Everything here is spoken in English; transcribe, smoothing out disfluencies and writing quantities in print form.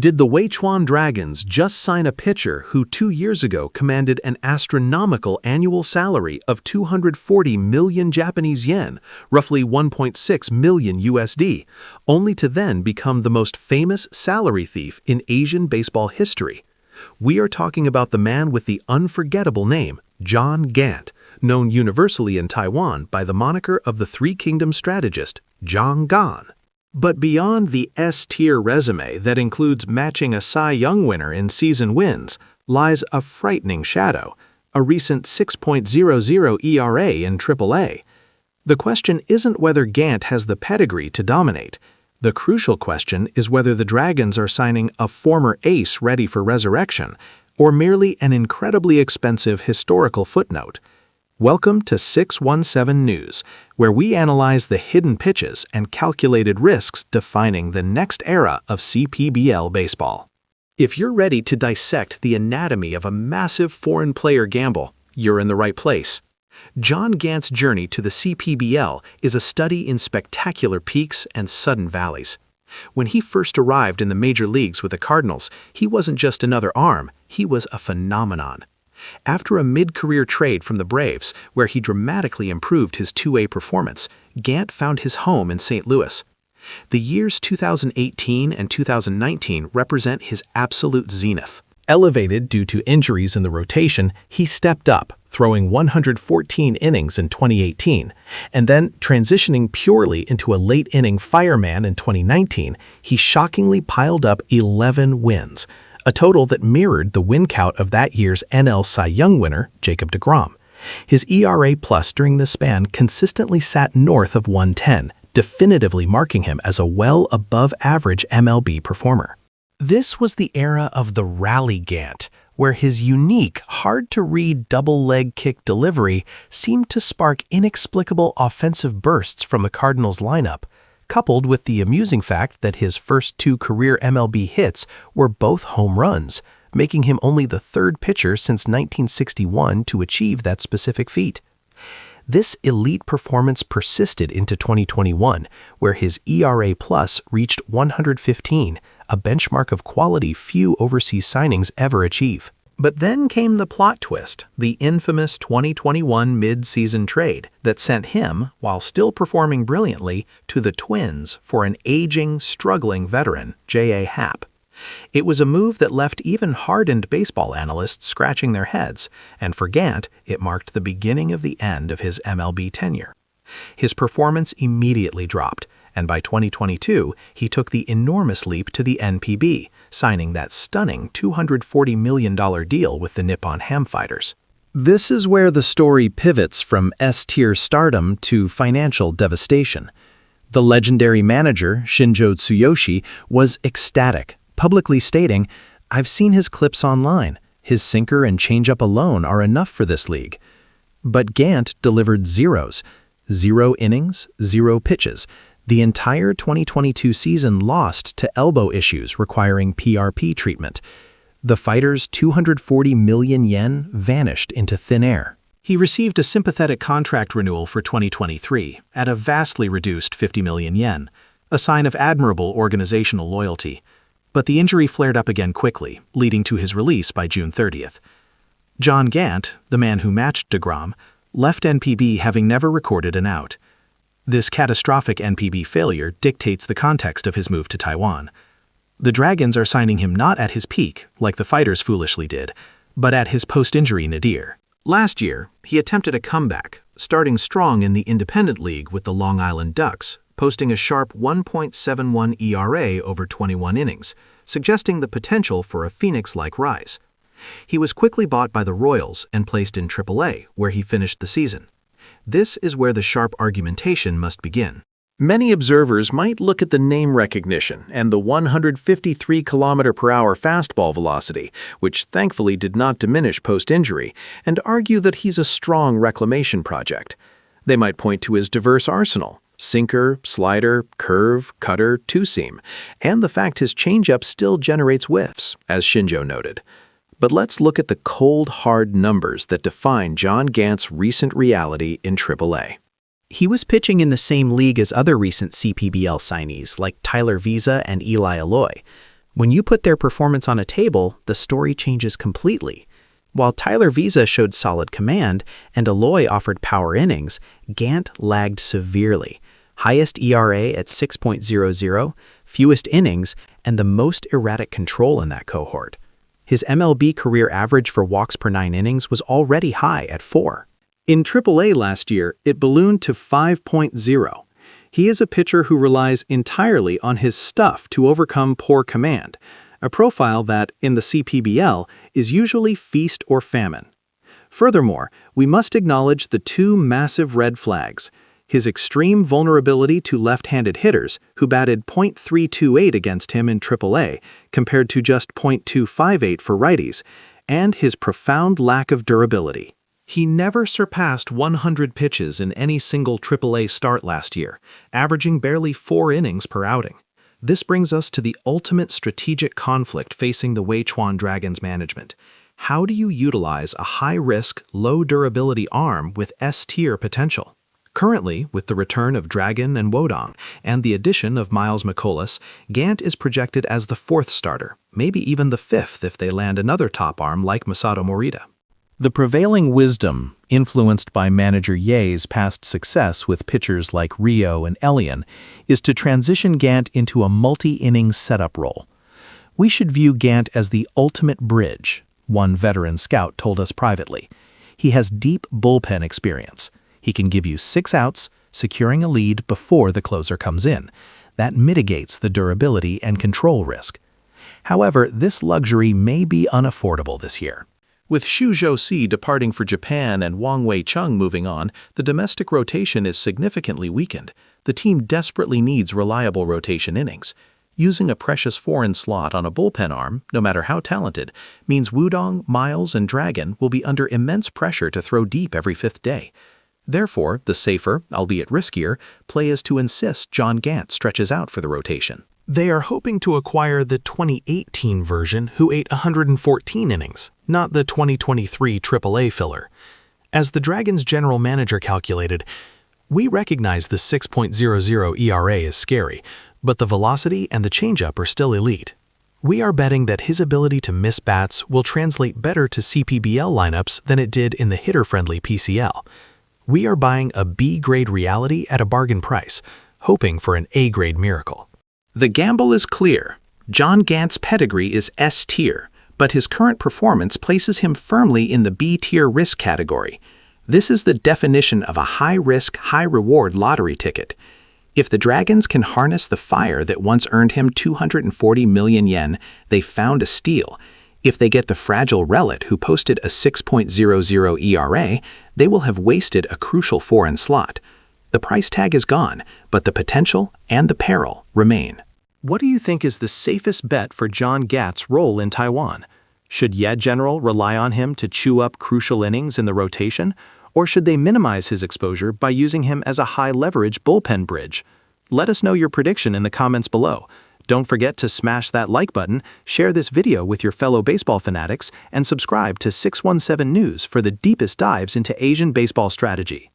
Did the Wei Chuan Dragons just sign a pitcher who 2 years ago commanded an astronomical annual salary of 240 million Japanese yen, roughly 1.6 million USD, only to then become the most famous salary thief in Asian baseball history? We are talking about the man with the unforgettable name, John Gant, known universally in Taiwan by the moniker of the Three Kingdoms strategist, John Gan. But beyond the S-tier resume that includes matching a Cy Young winner in season wins lies a frightening shadow, a recent 6.00 ERA in AAA. The question isn't whether Gant has the pedigree to dominate. The crucial question is whether the Dragons are signing a former ace ready for resurrection, or merely an incredibly expensive historical footnote. Welcome to 617 News, where we analyze the hidden pitches and calculated risks defining the next era of CPBL baseball. If you're ready to dissect the anatomy of a massive foreign player gamble, you're in the right place. John Gant's journey to the CPBL is a study in spectacular peaks and sudden valleys. When he first arrived in the major leagues with the Cardinals, he wasn't just another arm, he was a phenomenon. After a mid-career trade from the Braves, where he dramatically improved his 2A performance, Gant found his home in St. Louis. The years 2018 and 2019 represent his absolute zenith. Elevated due to injuries in the rotation, he stepped up, throwing 114 innings in 2018, and then transitioning purely into a late-inning fireman in 2019, he shockingly piled up 11 wins, a total that mirrored the win count of that year's NL Cy Young winner, Jacob deGrom. His ERA plus during this span consistently sat north of 110, definitively marking him as a well above average MLB performer. This was the era of the rally Gant, where his unique, hard-to-read double leg kick delivery seemed to spark inexplicable offensive bursts from the Cardinals lineup, coupled with the amusing fact that his first 2 career MLB hits were both home runs, making him only the 3rd pitcher since 1961 to achieve that specific feat. This elite performance persisted into 2021, where his ERA plus reached 115, a benchmark of quality few overseas signings ever achieve. But then came the plot twist, the infamous 2021 mid-season trade that sent him, while still performing brilliantly, to the Twins for an aging, struggling veteran, J.A. Happ. It was a move that left even hardened baseball analysts scratching their heads, and for Gant, it marked the beginning of the end of his MLB tenure. His performance immediately dropped, and by 2022, he took the enormous leap to the NPB, signing that stunning $240 million deal with the Nippon Ham Fighters. This is where the story pivots from S-tier stardom to financial devastation. The legendary manager, Shinjo Tsuyoshi, was ecstatic, publicly stating, "I've seen his clips online. His sinker and changeup alone are enough for this league." But Gant delivered zeros. 0 innings, 0 pitches. The entire 2022 season lost to elbow issues requiring PRP treatment. The fighter's 240 million yen vanished into thin air. He received a sympathetic contract renewal for 2023 at a vastly reduced 50 million yen, a sign of admirable organizational loyalty. But the injury flared up again quickly, leading to his release by June 30th. John Gant, the man who matched deGrom, left NPB having never recorded an out. This catastrophic NPB failure dictates the context of his move to Taiwan. The Dragons are signing him not at his peak, like the Fighters foolishly did, but at his post-injury nadir. Last year, he attempted a comeback, starting strong in the Independent League with the Long Island Ducks, posting a sharp 1.71 ERA over 21 innings, suggesting the potential for a Phoenix-like rise. He was quickly bought by the Royals and placed in AAA, where he finished the season. This is where the sharp argumentation must begin. Many observers might look at the name recognition and the 153 km/h fastball velocity, which thankfully did not diminish post-injury, and argue that he's a strong reclamation project. They might point to his diverse arsenal, sinker, slider, curve, cutter, two-seam, and the fact his changeup still generates whiffs, as Shinjo noted. But let's look at the cold, hard numbers that define John Gant's recent reality in AAA. He was pitching in the same league as other recent CPBL signees like Tyler Visa and Eli Aloy. When you put their performance on a table, the story changes completely. While Tyler Visa showed solid command and Aloy offered power innings, Gant lagged severely. Highest ERA at 6.00, fewest innings, and the most erratic control in that cohort. His MLB career average for walks per 9 innings was already high at 4. In AAA last year, it ballooned to 5.0. He is a pitcher who relies entirely on his stuff to overcome poor command, a profile that, in the CPBL, is usually feast or famine. Furthermore, we must acknowledge the two massive red flags: his extreme vulnerability to left-handed hitters, who batted .328 against him in AAA, compared to just .258 for righties, and his profound lack of durability. He never surpassed 100 pitches in any single AAA start last year, averaging barely 4 innings per outing. This brings us to the ultimate strategic conflict facing the Wei Chuan Dragons management. How do you utilize a high-risk, low-durability arm with S-tier potential? Currently, with the return of Dragon and Wodong and the addition of Miles McCollus, Gant is projected as the 4th starter, maybe even the 5th if they land another top arm like Masato Morita. The prevailing wisdom, influenced by manager Ye's past success with pitchers like Rio and Elian, is to transition Gant into a multi-inning setup role. We should view Gant as the ultimate bridge, one veteran scout told us privately. He has deep bullpen experience. He can give you 6 outs, securing a lead before the closer comes in. That mitigates the durability and control risk. However, this luxury may be unaffordable this year. With Xu Zhou departing for Japan and Wang Wei-chung moving on, the domestic rotation is significantly weakened. The team desperately needs reliable rotation innings. Using a precious foreign slot on a bullpen arm, no matter how talented, means Wudong, Miles, and Dragon will be under immense pressure to throw deep every 5th day. Therefore, the safer, albeit riskier, play is to insist John Gant stretches out for the rotation. They are hoping to acquire the 2018 version who ate 114 innings, not the 2023 AAA filler. As the Dragons' general manager calculated, "We recognize the 6.00 ERA is scary, but the velocity and the changeup are still elite. We are betting that his ability to miss bats will translate better to CPBL lineups than it did in the hitter-friendly PCL. We are buying a B-grade reality at a bargain price, hoping for an A-grade miracle." The gamble is clear. John Gant's pedigree is S-tier, but his current performance places him firmly in the B-tier risk category. This is the definition of a high-risk, high-reward lottery ticket. If the Dragons can harness the fire that once earned him 240 million yen, they found a steal. If they get the fragile Relit who posted a 6.00 ERA, they will have wasted a crucial foreign slot. The price tag is gone, but the potential and the peril remain. What do you think is the safest bet for John Gant's role in Taiwan? Should Ye General rely on him to chew up crucial innings in the rotation, or should they minimize his exposure by using him as a high-leverage bullpen bridge? Let us know your prediction in the comments below. Don't forget to smash that like button, share this video with your fellow baseball fanatics, and subscribe to 617 News for the deepest dives into Asian baseball strategy.